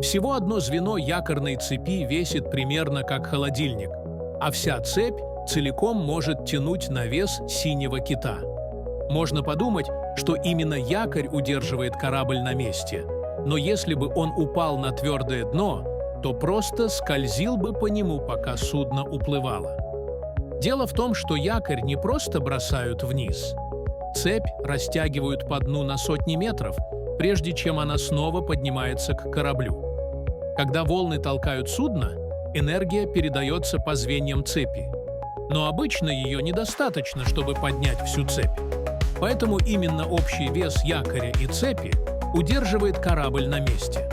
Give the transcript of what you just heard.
Всего одно звено якорной цепи весит примерно как холодильник, а вся цепь целиком может тянуть на вес синего кита. Можно подумать, что именно якорь удерживает корабль на месте, но если бы он упал на твердое дно, то просто скользил бы по нему, пока судно уплывало. Дело в том, что якорь не просто бросают вниз. Цепь растягивают по дну на сотни метров, прежде чем она снова поднимается к кораблю. Когда волны толкают судно, энергия передается по звеньям цепи. Но обычно ее недостаточно, чтобы поднять всю цепь. Поэтому именно общий вес якоря и цепи удерживает корабль на месте.